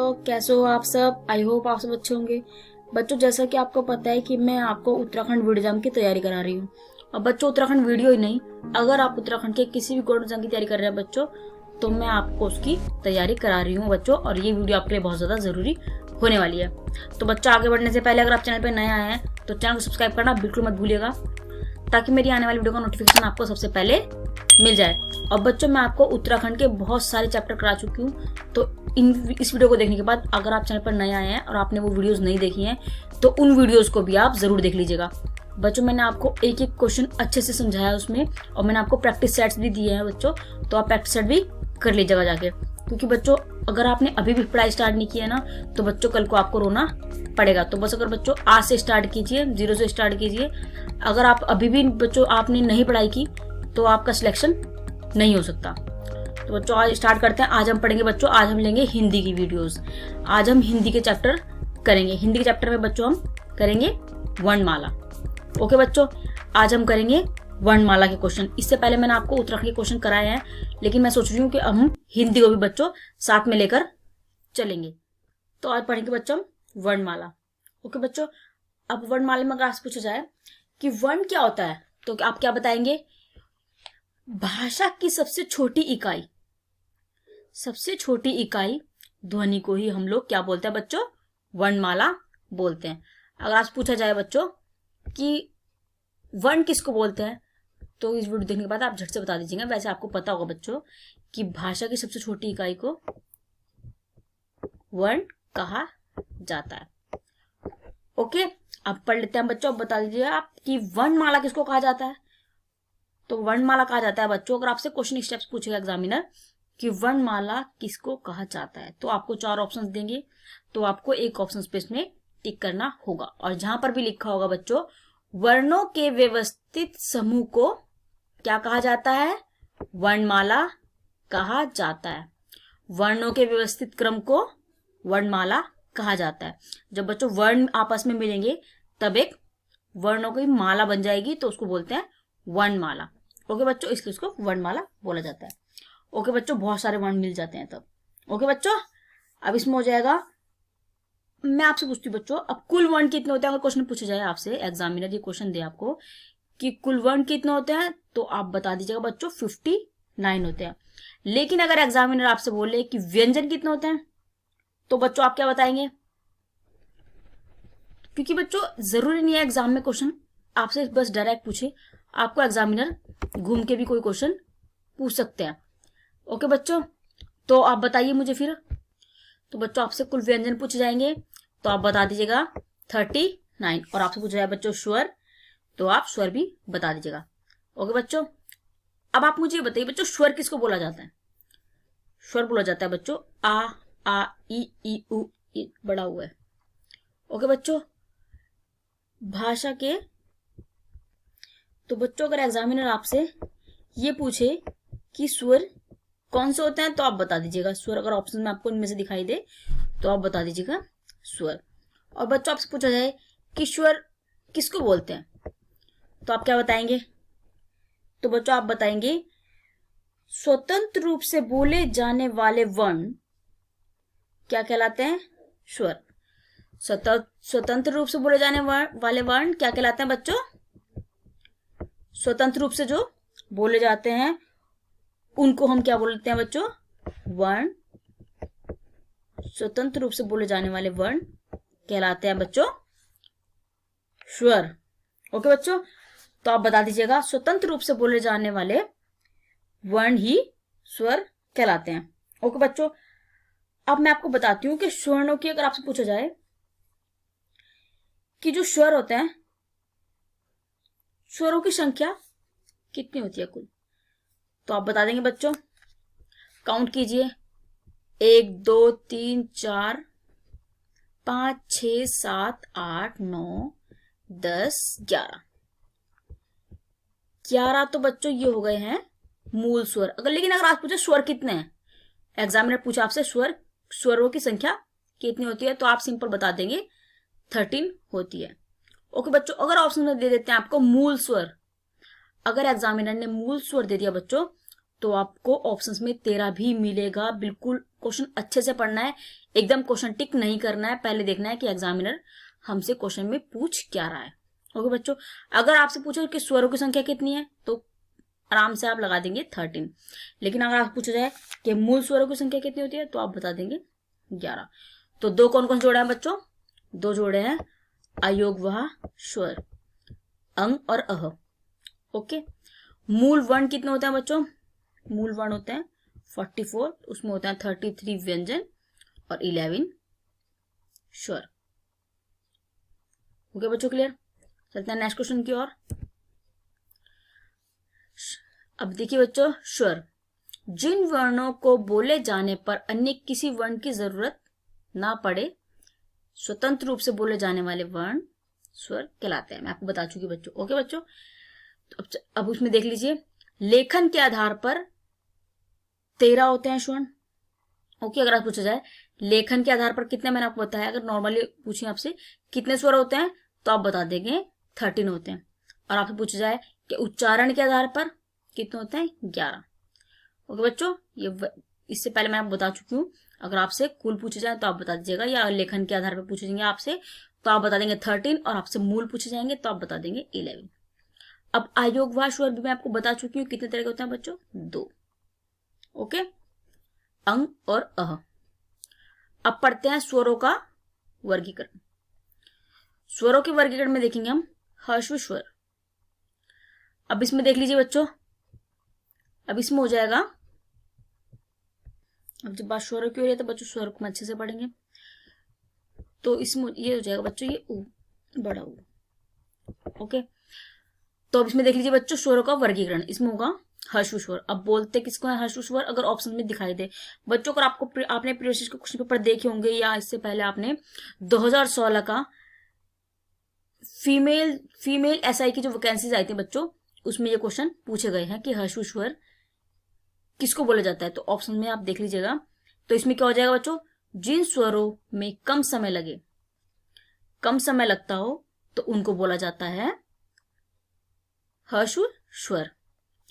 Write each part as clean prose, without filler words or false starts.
बच्चों, कैसे हो आप सब। आई होप आप सब अच्छे होंगे। बच्चों, जैसा कि आपको पता है कि मैं आपको उत्तराखंड वीडियो एग्जाम की तैयारी करा रही हूँ। और बच्चों, उत्तराखंड वीडियो ही नहीं, अगर आप उत्तराखंड के किसी भी गवर्नमेंट एग्जाम की तैयारी कर रहे हैं बच्चों, तो मैं आपको उसकी तैयारी करा रही हूँ बच्चों। और ये वीडियो आपके लिए बहुत ज्यादा जरूरी होने वाली है। तो बच्चों, आगे बढ़ने से पहले अगर आप चैनल पर नए आए हैं तो चैनल को सब्सक्राइब करना बिल्कुल मत भूलिएगा, ताकि मेरी आने वाली वीडियो का नोटिफिकेशन आपको सबसे पहले मिल जाए। और बच्चों, मैं आपको उत्तराखंड के बहुत सारे चैप्टर करा चुकी हूँ, तो इस वीडियो को देखने के बाद अगर आप चैनल पर नए आए हैं और आपने वो वीडियोस नहीं देखी हैं तो उन वीडियोस को भी आप जरूर देख लीजिएगा। बच्चों, मैंने आपको एक एक क्वेश्चन अच्छे से समझाया है उसमें, और मैंने आपको प्रैक्टिस सेट्स भी दिए हैं बच्चों, तो आप प्रैक्टिस सेट भी कर लीजिएगा जाके। क्योंकि बच्चों, अगर आपने अभी भी पढ़ाई स्टार्ट नहीं किया ना तो बच्चों कल को आपको रोना पड़ेगा। तो बस अगर बच्चों आज से स्टार्ट कीजिए, 0 से स्टार्ट कीजिए। अगर आप अभी भी बच्चों आपने नहीं पढ़ाई की तो आपका सिलेक्शन नहीं हो सकता। तो बच्चों, आज स्टार्ट करते हैं। आज हम पढ़ेंगे बच्चों, आज हम लेंगे हिंदी की वीडियोस। आज हम हिंदी के चैप्टर करेंगे। हिंदी के चैप्टर में बच्चों हम करेंगे वर्णमाला। ओके बच्चों, आज हम करेंगे वर्णमाला के क्वेश्चन। इससे पहले मैंने आपको उत्तराखंड के क्वेश्चन कराए हैं, लेकिन मैं सोच रही हूँ कि अब हम हिंदी को भी बच्चों साथ में लेकर चलेंगे। तो आज पढ़ेंगे बच्चों हम वर्णमाला। ओके बच्चों, अब वर्णमाला में अगर आपसे पूछा जाए कि वर्ण क्या होता है तो आप क्या बताएंगे? भाषा की सबसे छोटी इकाई, सबसे छोटी इकाई ध्वनि को ही हम लोग क्या बोलते हैं बच्चों? वर्णमाला बोलते हैं। अगर आपसे पूछा जाए बच्चों कि वर्ण किसको बोलते हैं तो इस वीडियो देखने के बाद आप झट से बता दीजिएगा। वैसे आपको पता होगा बच्चों कि भाषा की सबसे छोटी इकाई को वर्ण कहा जाता है। ओके, अब पढ़ लेते हैं बच्चों। अब बता दीजिए आप कि वर्णमाला किसको कहा जाता है। तो वर्णमाला कहा जाता है बच्चों, अगर आपसे क्वेश्चन स्टेप्स पूछेगा एग्जामिनर कि वर्णमाला किसको कहा जाता है, तो आपको 4 ऑप्शंस देंगे, तो आपको एक ऑप्शन पे इसमें टिक करना होगा। और जहां पर भी लिखा होगा बच्चों वर्णों के व्यवस्थित समूह को क्या कहा जाता है? वर्णमाला कहा जाता है। वर्णों के व्यवस्थित क्रम को वर्णमाला कहा जाता है। जब बच्चों वर्ण आपस में मिलेंगे तब एक वर्णों की माला बन जाएगी, तो उसको बोलते हैं वर्णमाला। ओके बच्चों, इसलिए उसको वर्णमाला बोला जाता है। ओके बच्चों, बहुत सारे वर्ण मिल जाते हैं तब। ओके बच्चों, अब इसमें हो जाएगा, मैं आपसे पूछती हूँ बच्चों, अब कुल वर्ण कितने होते हैं? अगर क्वेश्चन पूछा जाए आपसे, एग्जामिनर ये क्वेश्चन दे आपको कि कुल वर्ण कितने होते हैं, तो आप बता दीजिएगा बच्चों 59 होते हैं। लेकिन अगर एग्जामिनर आपसे बोले कि व्यंजन कितने होते हैं तो बच्चों आप क्या बताएंगे? क्योंकि बच्चों जरूरी नहीं है एग्जाम में क्वेश्चन आपसे बस डायरेक्ट पूछे, आपको एग्जामिनर घूम के भी कोई क्वेश्चन पूछ सकते हैं। ओके बच्चों, तो आप बताइए मुझे फिर। तो बच्चों आपसे कुल व्यंजन पूछे जाएंगे तो आप बता दीजिएगा 39। और आपसे पूछा जाए बच्चों स्वर, तो आप स्वर भी बता दीजिएगा। ओके बच्चों, अब आप मुझे बताइए बच्चों स्वर किसको बोला जाता है? स्वर बोला जाता है बच्चों आ ई उ बड़ा हुआ है। ओके बच्चों, भाषा के, तो बच्चों अगर एग्जामिनर आपसे ये पूछे कि स्वर कौन से होते हैं तो आप बता दीजिएगा स्वर। अगर ऑप्शन में आपको इनमें से दिखाई दे तो आप बता दीजिएगा स्वर। और बच्चों आपसे पूछा जाए कि स्वर किसको बोलते हैं तो आप क्या बताएंगे? तो बच्चों आप बताएंगे स्वतंत्र रूप से बोले जाने वाले वर्ण क्या कहलाते हैं? स्वर। स्वतंत्र रूप से बोले जाने वाले वर्ण क्या कहलाते हैं बच्चों? स्वतंत्र रूप से जो बोले जाते हैं उनको हम क्या बोलते हैं बच्चों? वर्ण। स्वतंत्र रूप से बोले जाने वाले वर्ण कहलाते हैं बच्चों स्वर। ओके बच्चों, तो आप बता दीजिएगा स्वतंत्र रूप से बोले जाने वाले वर्ण ही स्वर कहलाते हैं। ओके बच्चों, अब मैं आपको बताती हूं कि स्वर्णों की, अगर आपसे पूछा जाए कि जो स्वर होते हैं स्वरों की संख्या कितनी होती है कुल, तो आप बता देंगे बच्चों। काउंट कीजिए, 1 2 3 4 5 6 7 8 9 10 11। 11 तो बच्चों ये हो गए हैं मूल स्वर। अगर लेकिन अगर आप पूछे स्वर कितने हैं, एग्जामिनर पूछा आपसे स्वरों की संख्या कितनी होती है, तो आप सिंपल बता देंगे 13 होती है। ओके बच्चों, अगर ऑप्शन में दे देते हैं आपको मूल स्वर, अगर एग्जामिनर ने मूल स्वर दे दिया बच्चों तो आपको ऑप्शंस में 13 भी मिलेगा, बिल्कुल क्वेश्चन अच्छे से पढ़ना है, एकदम क्वेश्चन टिक नहीं करना है, पहले देखना है कि एग्जामिनर हमसे क्वेश्चन में पूछ क्या रहा है। ओके बच्चों, अगर आपसे पूछो कि स्वरों की संख्या कितनी है तो आराम से आप लगा देंगे 13, लेकिन अगर आप पूछा जाए कि मूल स्वरों की संख्या कितनी होती है तो आप बता देंगे 11। तो दो कौन कौन जोड़े हैं बच्चों? दो जोड़े हैं अयोग वह स्वर, अंग और अह। ओके, मूल वर्ण कितने होते हैं बच्चों? मूल वर्ण होते हैं 44, उसमें होते हैं 33 व्यंजन और 11 स्वर। ओके बच्चों, क्लियर? चलते हैं नेक्स्ट क्वेश्चन की ओर। अब देखिए बच्चों, स्वर जिन वर्णों को बोले जाने पर अन्य किसी वर्ण की जरूरत ना पड़े, स्वतंत्र रूप से बोले जाने वाले वर्ण स्वर कहलाते हैं। मैं आपको बता चुकी बच्चों। ओके बच्चों, तो अब उसमें देख लीजिए, लेखन के आधार पर 13 होते हैं स्वर्ण। ओके, अगर आप पूछा जाए लेखन के आधार पर कितने, मैंने आपको बताया, अगर नॉर्मली पूछे आपसे कितने स्वर होते हैं तो आप बता देंगे 13 होते हैं। और आपसे पूछा जाए कि उच्चारण के आधार पर कितने होते हैं? 11। ओके बच्चों, ये इससे पहले मैं आपको बता चुकी हूँ। अगर आपसे कुल पूछे जाए तो आप बता दीजिएगा, या लेखन के आधार पर पूछे जाएंगे आपसे तो आप बता देंगे 13, और आपसे मूल पूछे जाएंगे तो आप बता देंगे 11। अब अयोगवाह स्वर भी मैं आपको बता चुकी हूँ कितने तरह के होते हैं बच्चों? 2। ओके, अंग और अह। अब पढ़ते हैं स्वरों का वर्गीकरण। स्वरों के वर्गीकरण में देखेंगे हम ह्रस्व स्वर। अब इसमें देख लीजिए बच्चों, अब इसमें हो जाएगा, अब जब बात स्वरों की हो रही है तो बच्चों स्वर को अच्छे से पढ़ेंगे। तो इसमें ये हो जाएगा बच्चों, ये ऊ, बड़ा ऊ। ओके, तो अब इसमें देख लीजिए बच्चों स्वरों का वर्गीकरण। इसमें होगा ह्रस्व स्वर। अब बोलते किसको है ह्रस्व स्वर? अगर ऑप्शन में दिखाई दे बच्चों, अगर आपने प्रीवियस के क्वेश्चन पेपर देखे होंगे, या इससे पहले आपने 2016 का फीमेल एसआई की जो वैकेंसीज आई थी बच्चों, उसमें ये क्वेश्चन पूछे गए हैं कि ह्रस्व स्वर किसको बोला जाता है। तो ऑप्शन में आप देख लीजिएगा, तो इसमें क्या हो जाएगा बच्चों? जिन स्वरों में कम समय लगता हो तो उनको बोला जाता है ह्रस्व स्वर।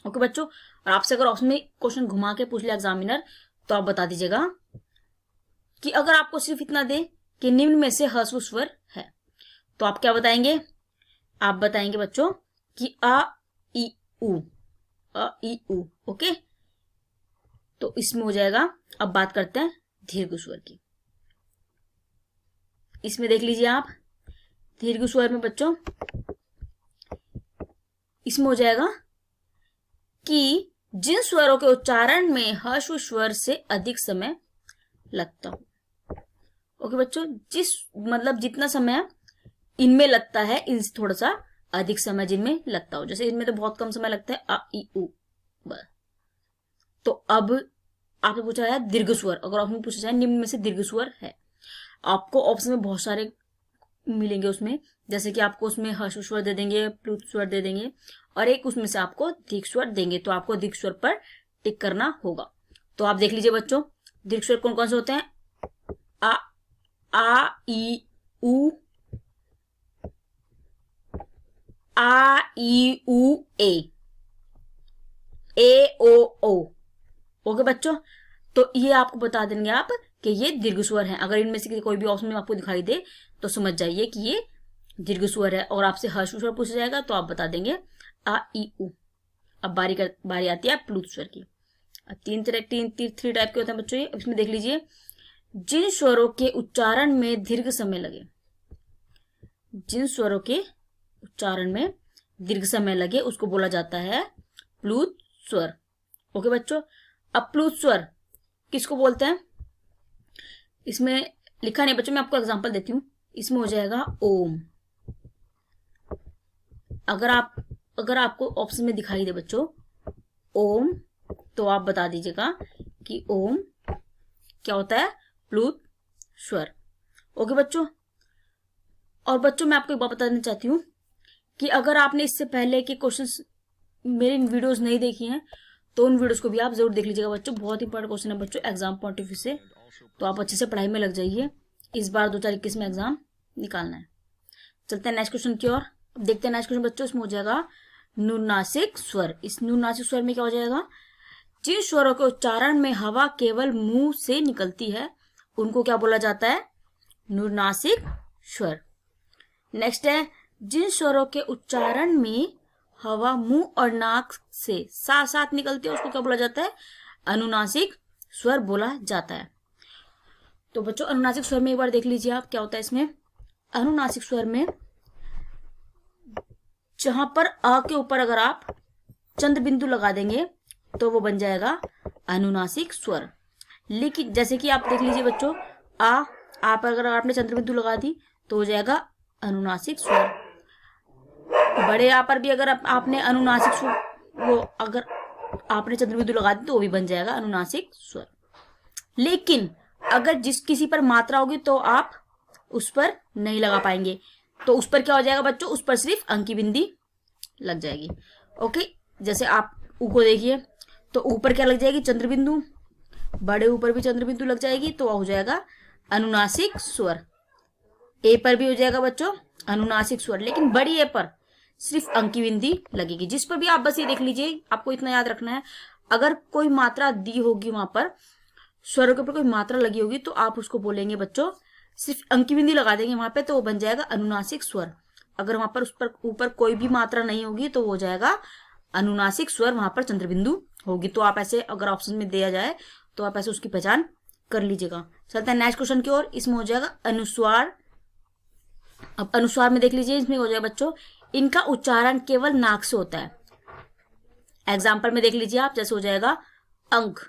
ओके बच्चों, और आपसे अगर ऑप्शन में क्वेश्चन घुमा के पूछ लिया एग्जामिनर तो आप बता दीजिएगा कि अगर आपको सिर्फ इतना दे कि निम्न में से ह्रस्व स्वर है, तो आप क्या बताएंगे? आप बताएंगे बच्चों कि अ ई उ, अ ई उ। ओके, तो इसमें हो जाएगा। अब बात करते हैं दीर्घ स्वर की। इसमें देख लीजिए आप, दीर्घ स्वर में बच्चों इसमें हो जाएगा कि जिन स्वरों के उच्चारण में ह्रस्व स्वर से अधिक समय लगता हो। ओके बच्चों, जितना समय इनमें लगता है, इनसे थोड़ा सा अधिक समय जिनमें लगता हो। जैसे इनमें तो बहुत कम समय लगता है, अ ई उ ब। तो अब आपसे पूछा है दीर्घ स्वर। अगर ऑप्शन पूछा जाए निम्न में से दीर्घ स्वर है, आपको ऑप्शन में बहुत सारे मिलेंगे उसमें, जैसे कि आपको उसमें ह्रस्व स्वर दे देंगे, प्लुत स्वर दे देंगे, और एक उसमें से आपको दीर्घ स्वर देंगे। तो आपको दीर्घ स्वर पर टिक करना होगा। तो आप देख लीजिए बच्चों, दीर्घ स्वर कौन कौन से होते हैं? आ ई उ, आ ई उ ए ओ ओ। ओके बच्चों, तो ये आपको बता देंगे आप कि ये दीर्घ स्वर है। अगर इनमें से कोई भी ऑप्शन में आपको दिखाई दे तो समझ जाइए कि ये दीर्घ स्वर है। और आपसे ह्रस्व स्वर पूछा जाएगा तो आप बता देंगे आ ई उ। अब बारी आती है प्लुत स्वर की। अब थ्री टाइप के होते हैं बच्चों ये। इसमें देख लीजिए, जिन स्वरों के उच्चारण में दीर्घ समय लगे, जिन स्वरों के उच्चारण में दीर्घ समय लगे उसको बोला जाता है प्लुत स्वर। ओके बच्चों, अब प्लुत स्वर किसको बोलते हैं? इसमें लिखा नहीं बच्चों, मैं आपको एग्जांपल देती हूं। इसमें हो जाएगा ओम। अगर आपको ऑप्शन में दिखाई दे बच्चों ओम, तो आप बता दीजिएगा कि ओम क्या होता है? प्लुत स्वर। ओके बच्चों, और बच्चों मैं आपको एक बात बताना चाहती हूँ कि अगर आपने इससे पहले के क्वेश्चंस मेरी वीडियोस नहीं देखी हैं तो उन वीडियोस को भी आप जरूर देख लीजिएगा बच्चों। बहुत इंपॉर्टेंट क्वेश्चन है बच्चों एग्जाम पॉइंट ऑफ व्यू से, तो आप अच्छे से पढ़ाई में लग जाइए। इस बार 2021 में एग्जाम निकालना है। चलते हैं नेक्स्ट क्वेश्चन की ओर। देखते हैं नेक्स्ट क्वेश्चन बच्चों। इसमें हो जाएगा नुनासिक स्वर। इस नुनासिक स्वर में क्या हो जाएगा जिन स्वरों के उच्चारण में हवा केवल मुंह से निकलती है उनको क्या बोला जाता है? अनुनासिक स्वर। नेक्स्ट है, जिन स्वरों के उच्चारण में हवा मुंह और नाक से साथ साथ निकलती है उसको क्या बोला जाता है? अनुनासिक स्वर बोला जाता है। तो बच्चों अनुनासिक स्वर में एक बार देख लीजिए आप क्या होता है इसमें। अनुनासिक स्वर में जहां पर अ के ऊपर अगर आप चंद्र बिंदु लगा देंगे तो वो बन जाएगा अनुनासिक स्वर। लेकिन जैसे कि आप देख लीजिए बच्चों, आ पर अगर आपने चंद्र बिंदु लगा दी तो हो जाएगा अनुनासिक स्वर। बड़े आ पर भी अगर आपने अनुनासिक स्वर वो अगर आपने चंद्र बिंदु लगा दी तो वो भी बन जाएगा अनुनासिक स्वर। लेकिन अगर किसी पर मात्रा होगी तो आप उस पर नहीं लगा पाएंगे। तो उस पर क्या हो जाएगा बच्चों? उस पर सिर्फ अंकी बिंदी लग जाएगी। ओके, जैसे आप ऊ को देखिए तो ऊपर क्या लग जाएगी? चंद्र बिंदु। बड़े ऊपर भी चंद्र बिंदु लग जाएगी तो हो जाएगा अनुनासिक स्वर। ए पर भी हो जाएगा बच्चों अनुनासिक स्वर, लेकिन बड़ी ए पर सिर्फ अंकी बिंदी लगेगी। जिस पर भी आप बस ये देख लीजिए, आपको इतना याद रखना है, अगर कोई मात्रा दी होगी वहां पर, स्वरों के ऊपर कोई मात्रा लगी होगी तो आप उसको बोलेंगे बच्चों, सिर्फ अंकी बिंदी लगा देंगे वहां पे तो वो बन जाएगा अनुनासिक स्वर। अगर वहां पर उस पर ऊपर कोई भी मात्रा नहीं होगी तो वो हो जाएगा अनुनासिक स्वर, वहां पर चंद्र बिंदु होगी। तो आप ऐसे अगर ऑप्शन में दिया जाए तो आप ऐसे उसकी पहचान कर लीजिएगा। चलते हैं नेक्स्ट क्वेश्चन की ओर। इसमें हो जाएगा अनुस्वार। अब अनुस्वार में देख लीजिए, इसमें हो जाएगा बच्चों इनका उच्चारण केवल नाक से होता है। एग्जाम्पल में देख लीजिए आप, जैसे हो जाएगा अंक,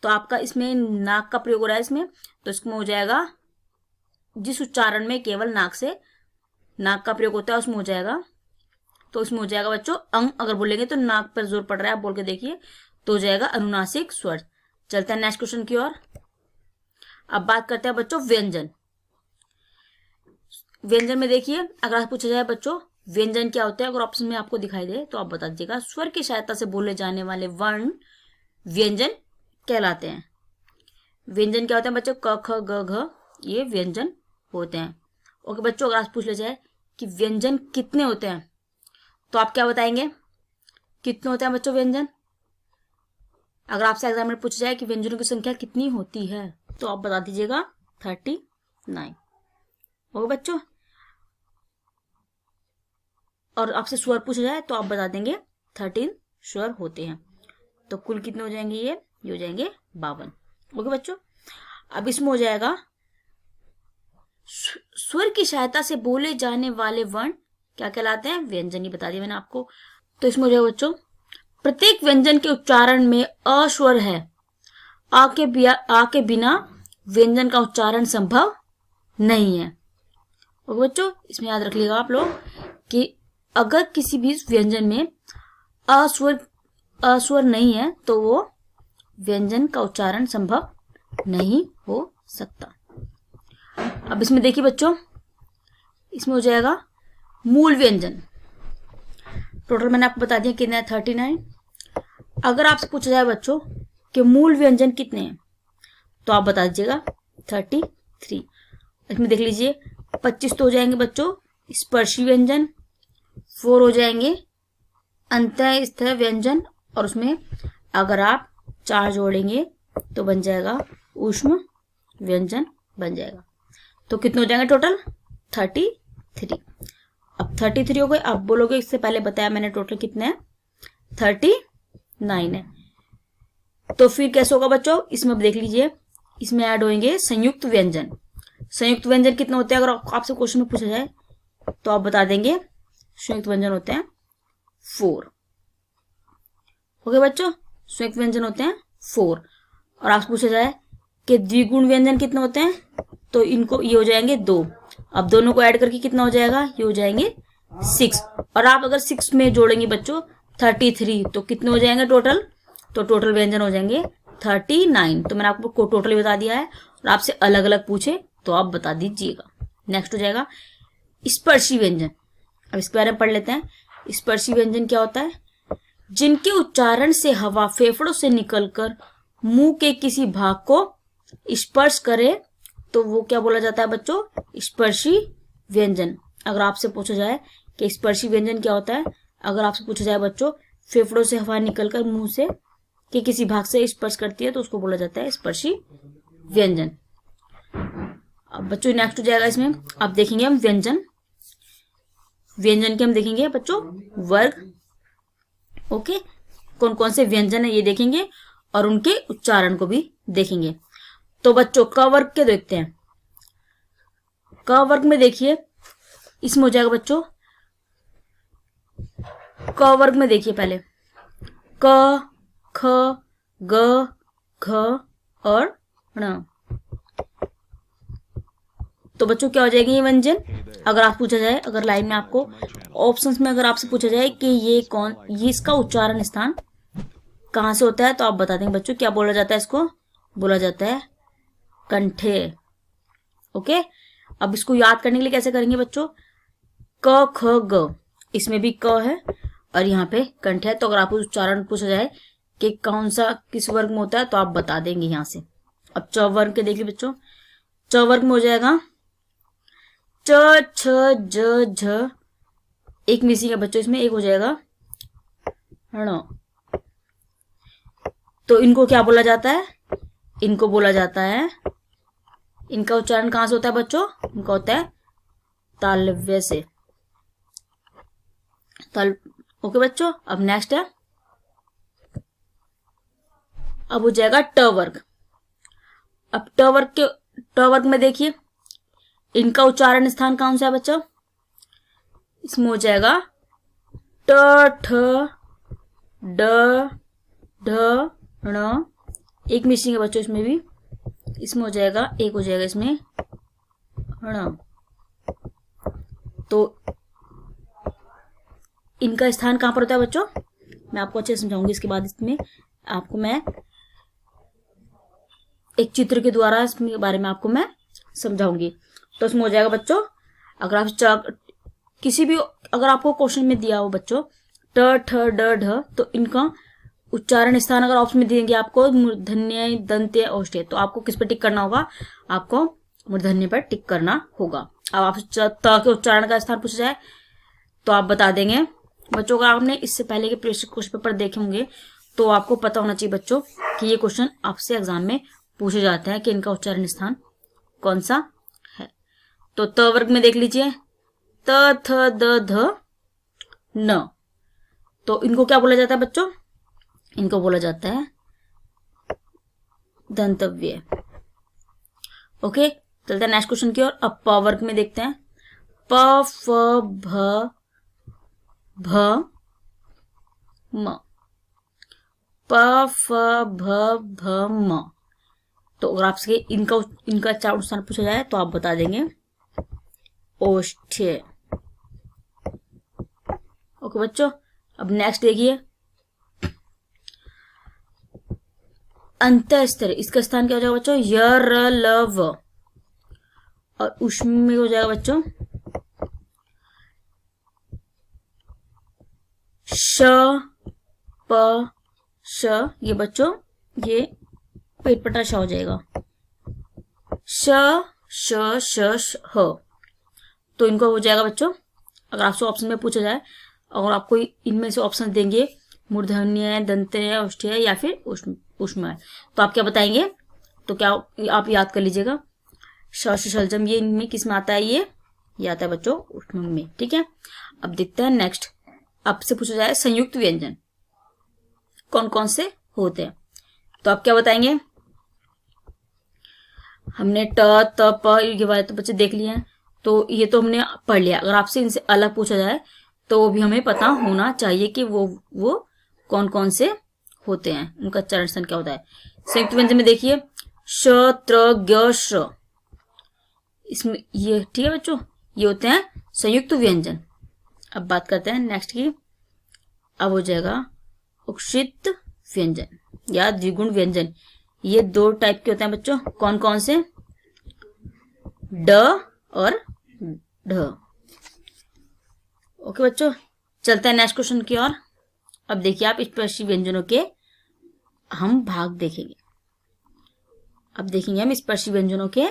तो आपका इसमें नाक का प्रयोग हो रहा है इसमें, तो इसमें हो जाएगा जिस उच्चारण में केवल नाक का प्रयोग होता है उसमें हो जाएगा, तो इसमें हो जाएगा बच्चों अंग। अगर बोलेंगे तो नाक पर जोर पड़ रहा है, आप बोल के देखिए, तो हो जाएगा अनुनासिक स्वर। चलते हैं नेक्स्ट क्वेश्चन की ओर। अब बात करते हैं बच्चों व्यंजन। व्यंजन में देखिए, अगर आप पूछा जाए बच्चों व्यंजन क्या होता है, अगर ऑप्शन में आपको दिखाई दे तो आप बता दीजिएगा। स्वर की सहायता से बोले जाने वाले वर्ण व्यंजन कहलाते हैं। व्यंजन क्या होते हैं बच्चों? क ख ग घ, ये व्यंजन होते हैं। ओके बच्चों, अगर आप पूछ ले जाए कि व्यंजन कितने होते हैं तो आप क्या बताएंगे? कितने होते हैं बच्चों व्यंजन? अगर आपसे एग्जाम में पूछा जाए कि व्यंजनों की संख्या कितनी होती है तो आप बता दीजिएगा 39। ओके बच्चों, और आपसे स्वर पूछा जाए तो आप बता देंगे 13 स्वर होते हैं। तो कुल कितने हो जाएंगे? ये हो जाएंगे 52। ओके बच्चों, अब इसमें हो जाएगा स्वर की सहायता से बोले जाने वाले वर्ण क्या कहलाते हैं? व्यंजन। ही बता दिया मैंने आपको। तो इसमें हो जाएगा बच्चों प्रत्येक व्यंजन के उच्चारण में अ स्वर है, आ के बिना व्यंजन का उच्चारण संभव नहीं है। ओके बच्चों, इसमें याद रख लीजिएगा आप लोग कि अगर किसी भी व्यंजन में अस्वर नहीं है तो वो व्यंजन का उच्चारण संभव नहीं हो सकता। अब इसमें देखिए बच्चों, इसमें हो जाएगा मूल व्यंजन। टोटल मैंने आपको बता दिया कितने हैं, 39। अगर आपसे पूछा जाए बच्चों कि मूल व्यंजन कितने हैं तो आप बता दीजिएगा 33। इसमें देख लीजिए 25 तो हो जाएंगे बच्चों स्पर्शी व्यंजन, 4 हो जाएंगे अंतःस्थ व्यंजन, और उसमें अगर आप 4 जोड़ेंगे तो बन जाएगा ऊष्म व्यंजन बन जाएगा। तो कितने हो जाएंगे टोटल? 33। अब 33 हो गए। अब बोलोगे इससे पहले बताया मैंने टोटल कितने हैं? 39 है। तो फिर कैसे होगा बच्चों? इसमें देख लीजिए, इसमें ऐड होंगे संयुक्त व्यंजन। संयुक्त व्यंजन कितने होते हैं? अगर आपसे क्वेश्चन में पूछा जाए तो आप बता देंगे संयुक्त व्यंजन होते हैं 4। ओके बच्चों, संयुक्त व्यंजन होते हैं 4। और आपसे पूछा जाए कि द्विगुण व्यंजन कितने होते हैं तो इनको ये हो जाएंगे 2। अब दोनों को ऐड करके कितना हो जाएगा? ये हो जाएंगे 6। और आप अगर 6 में जोड़ेंगे बच्चों 33 तो कितने हो जाएंगे टोटल? तो टोटल व्यंजन हो जाएंगे 39। तो मैंने आपको टोटल बता दिया है, और आपसे अलग अलग पूछे तो आप बता दीजिएगा। नेक्स्ट हो जाएगा स्पर्शी व्यंजन। अब इसके बारे में पढ़ लेते हैं। स्पर्शी व्यंजन क्या होता है? जिनके उच्चारण से हवा फेफड़ों से निकलकर मुंह के किसी भाग को स्पर्श करे तो वो क्या बोला जाता है बच्चों? स्पर्शी व्यंजन। अगर आपसे पूछा जाए कि स्पर्शी व्यंजन क्या होता है, अगर आपसे पूछा जाए बच्चों फेफड़ों से हवा निकलकर मुंह से के किसी भाग से स्पर्श करती है तो उसको बोला जाता है स्पर्शी व्यंजन। अब बच्चों नेक्स्ट हो जाएगा इसमें, अब देखेंगे हम व्यंजन। व्यंजन के हम देखेंगे बच्चों वर्ग। ओके, कौन कौन से व्यंजन है ये देखेंगे और उनके उच्चारण को भी देखेंगे। तो बच्चों क वर्ग के देखते हैं। क वर्ग में देखिए इसमें हो जाएगा बच्चों, क वर्ग में देखिए पहले क, ख, ग, घ और ण। तो बच्चों क्या हो जाएगी ये व्यंजन। अगर आप पूछा जाए, अगर लाइन में आपको ऑप्शंस में अगर आपसे पूछा जाए कि ये इसका उच्चारण स्थान कहां से होता है, तो आप बता देंगे बच्चों क्या बोला जाता है, इसको बोला जाता है कंठे। ओके, अब इसको याद करने के लिए कैसे करेंगे बच्चों, क ख ग, इसमें भी क है और यहाँ पे कंठ है। तो अगर आपको उच्चारण पूछा जाए कि कौन सा किस वर्ग में होता है तो आप बता देंगे यहाँ से। अब च वर्ग के देखिए बच्चों, च वर्ग में हो जाएगा च, छ, ज, झ, एक मिसिंग है बच्चों इसमें, एक हो जाएगा ण। तो इनको क्या बोला जाता है, इनको बोला जाता है, इनका उच्चारण कहां से होता है बच्चों, इनका होता है तालव्य से। ओके बच्चों, अब नेक्स्ट है, अब हो जाएगा ट वर्ग। अब ट वर्ग में देखिए इनका उच्चारण स्थान कौन सा है बच्चों, इसमें हो जाएगा ट, ठ, ड, ढ, ण, एक मिसिंग है बच्चों इसमें भी, इसमें हो जाएगा एक हो जाएगा इसमें ण। तो इनका स्थान कहां पर होता है बच्चों, मैं आपको अच्छे से समझाऊंगी। इसके बाद इसमें आपको मैं एक चित्र के द्वारा इसके बारे में आपको मैं समझाऊंगी। तो इसमें हो जाएगा बच्चों, अगर आप किसी भी अगर आपको क्वेश्चन में दिया हो बच्चों ट, ठ, ड, ढ, तो इनका उच्चारण स्थान अगर ऑप्शन में देंगे आपको मूर्धन्य, दंत्य, औष्ठ्य, तो आपको किस पर टिक करना होगा, आपको मूर्धन्य पर टिक करना होगा। अब आप त के उच्चारण का स्थान पूछा जाए तो आप बता देंगे बच्चों। अगर आपने इससे पहले के क्वेश्चन पेपर देखे होंगे तो आपको पता होना चाहिए बच्चों कि ये क्वेश्चन आपसे एग्जाम में पूछे जाते हैं कि इनका उच्चारण स्थान कौन सा है। तो त वर्ग में देख लीजिए त, थ, द, ध, न, तो इनको क्या बोला जाता है बच्चों, इनको बोला जाता है दंतव्य। ओके, चलते हैं नेक्स्ट क्वेश्चन की ओर। अब प वर्ग में देखते हैं प, फ, भ, भ, म, प, फ, भ, भ, म। तो अगर आपसे इनका उच्चारण स्थान पूछा जाए तो आप बता देंगे ओष्ठ्य। ओके बच्चों, अब नेक्स्ट देखिए अंतःस्तर, इसका स्थान क्या हो जाएगा बच्चों, य, र, ल, व, और उसमें हो जाएगा बच्चों श, प, श, ये बच्चों ये पेट पटा श हो जाएगा, श, श, श, ह। तो इनको हो जाएगा बच्चों, अगर आपसे ऑप्शन में पूछा जाए, अगर आपको इनमें से ऑप्शन देंगे मूर्धन्य, दंत्य, औष्ठ्य या फिर ऊष्म, तो आप क्या बताएंगे, तो क्या आप याद कर लीजिएगा शलजम, ये इनमें किस में आता है, ये आता है बच्चों ऊष्म में। ठीक है, अब देखते हैं नेक्स्ट। आपसे पूछा जाए संयुक्त व्यंजन कौन कौन से होते हैं, तो आप क्या बताएंगे। हमने ट, त, प ये वाले तो बच्चे देख लिए हैं, तो ये तो हमने पढ़ लिया। अगर आपसे इनसे अलग पूछा जाए तो वो भी हमें पता होना चाहिए कि वो कौन कौन से होते हैं, उनका उच्चारण स्थान क्या होता है। संयुक्त व्यंजन में देखिए श, त्र, ग, श, इसमें ये ठीक है बच्चों, ये होते हैं संयुक्त व्यंजन। अब बात करते हैं नेक्स्ट की। अब हो जाएगा उक्षित व्यंजन या द्विगुण व्यंजन। ये दो टाइप के होते हैं बच्चों, कौन कौन से, ड और ढ। ओके बच्चों, चलते हैं नेक्स्ट क्वेश्चन की ओर। अब देखिए आप स्पर्शी व्यंजनों के हम भाग देखेंगे। अब देखेंगे हम स्पर्शी व्यंजनों के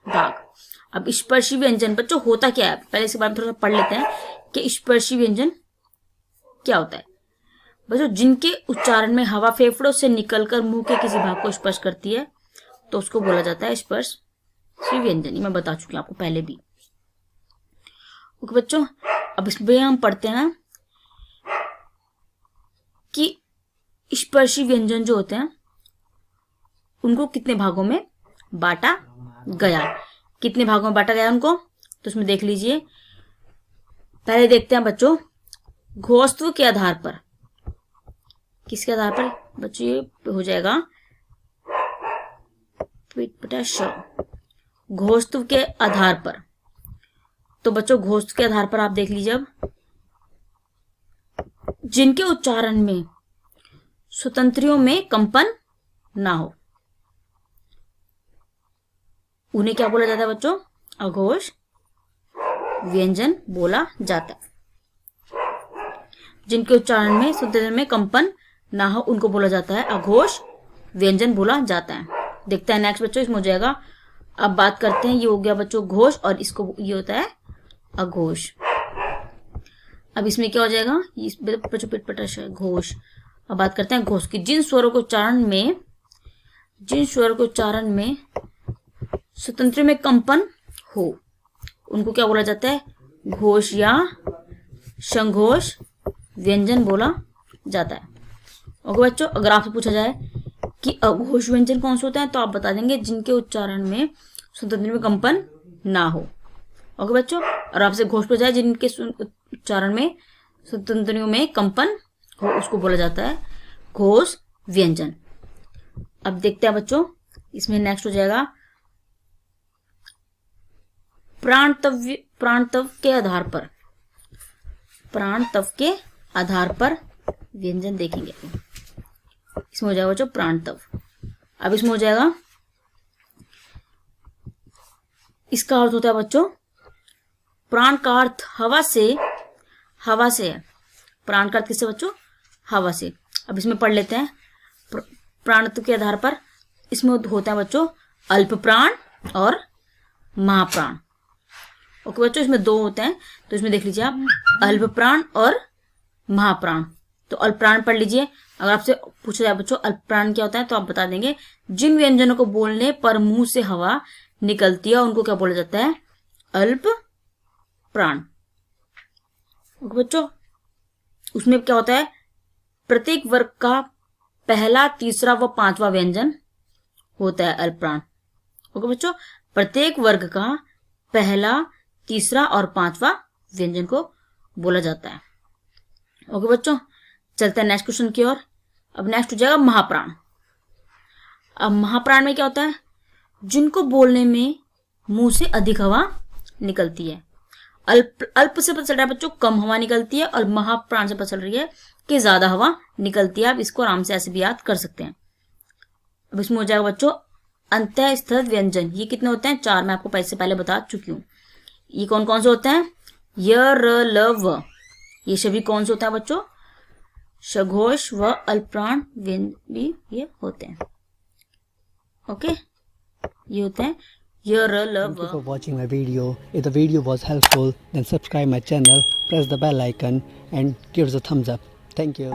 भाग। अब स्पर्शी व्यंजन बच्चों होता क्या है, पहले इसके बारे में थोड़ा सा पढ़ लेते हैं कि स्पर्शी व्यंजन क्या होता है। बच्चों जिनके उच्चारण में हवा फेफड़ों से निकलकर मुंह के किसी भाग को स्पर्श करती है तो उसको बोला जाता है स्पर्शी व्यंजन। ये मैं बता चुकी हूं आपको पहले भी। ओके बच्चों, अब इसमें हम पढ़ते हैं कि स्पर्शी व्यंजन जो होते हैं उनको कितने भागों में बांटा गया। कितने भागों में बांटा गया उनको, तो उसमें देख लीजिए। पहले देखते हैं बच्चों घोषत्व के आधार पर। किसके आधार पर बच्चों, ये हो जाएगा घोषत्व के आधार पर। तो बच्चों घोषत्व के आधार पर आप देख लीजिए, अब जिनके उच्चारण में स्वतंत्रियों में कंपन ना हो उन्हें क्या बोला जाता है बच्चों, अघोष व्यंजन बोला जाता है। जिनके उच्चारण में स्वतंत्र में कंपन ना हो उनको बोला जाता है अघोष व्यंजन बोला जाता है। देखते हैं नेक्स्ट बच्चों, इसमें हो जाएगा। अब बात करते हैं, ये हो गया बच्चों घोष और इसको ये होता है अघोष। अब इसमें क्या हो जाएगा, बच्चों पिटपटाश घोष। अब बात करते हैं घोष की। जिन स्वरों के उच्चारण में स्वतंत्र में कंपन हो उनको क्या बोला जाता है, घोष या संघोष व्यंजन बोला जाता है। ओके बच्चों, अगर आपसे पूछा जाए कि अघोष व्यंजन कौन से होते हैं तो आप बता देंगे जिनके उच्चारण में स्वतंत्र में कंपन ना हो। ओके बच्चों, और आपसे घोष पूछा जाए जिनके उच्चारण में स्वतंत्रियों में कंपन हो उसको बोला जाता है घोष व्यंजन। अब देखते हैं बच्चों, इसमें नेक्स्ट हो जाएगा प्राणतव के आधार पर व्यंजन देखेंगे। इसमें हो जाएगा बच्चों प्राणतव। अब इसमें हो जाएगा, इसका अर्थ होता है बच्चों, प्राण का अर्थ हवा से है। प्राण का अर्थ किससे बच्चों, हवा से। अब इसमें पढ़ लेते हैं प्राणत्व के आधार पर। इसमें होता है बच्चों अल्प प्राण और महाप्राण। ओके बच्चों, इसमें दो होते हैं तो इसमें देख लीजिए आप अल्प प्राण और महाप्राण। तो अल्प प्राण पढ़ लीजिए। अगर आपसे पूछा जाए बच्चों अल्प प्राण क्या होता है तो आप बता देंगे जिन व्यंजनों को बोलने पर मुंह से हवा निकलती है उनको क्या बोला जाता है, अल्प प्राण। ओके बच्चों, उसमें क्या होता है, प्रत्येक वर्ग का पहला, तीसरा व पांचवा व्यंजन होता है अल्प प्राण। ओके बच्चों, प्रत्येक वर्ग का पहला, तीसरा और पांचवा व्यंजन को बोला जाता है। ओके बच्चों, चलते हैं नेक्स्ट क्वेश्चन की ओर। अब नेक्स्ट हो जाएगा महाप्राण। अब महाप्राण में क्या होता है, जिनको बोलने में मुंह से अधिक हवा निकलती है। अल्प से पता चल रहा है बच्चों कम हवा निकलती है और महाप्राण से पता चल रही है कि ज्यादा हवा निकलती है। आप इसको आराम से ऐसे भी याद कर सकते हैं। अब इसमें हो जाएगा बच्चों अंत्यस्थ व्यंजन। ये कितने होते हैं, 4 मैं आपको पहले बता चुकी हूँ। ये कौन कौन से होते हैं, य, र, ल, व। ये सभी कौन से होते हैं बच्चों, सघोष व अल्पप्राण भी ये होते हैं। ओके, ये होते हैं य, र, ल, व। Thank you for watching my video. If the video was helpful, then subscribe my channel, press the bell icon and give us a thumbs up. Thank you.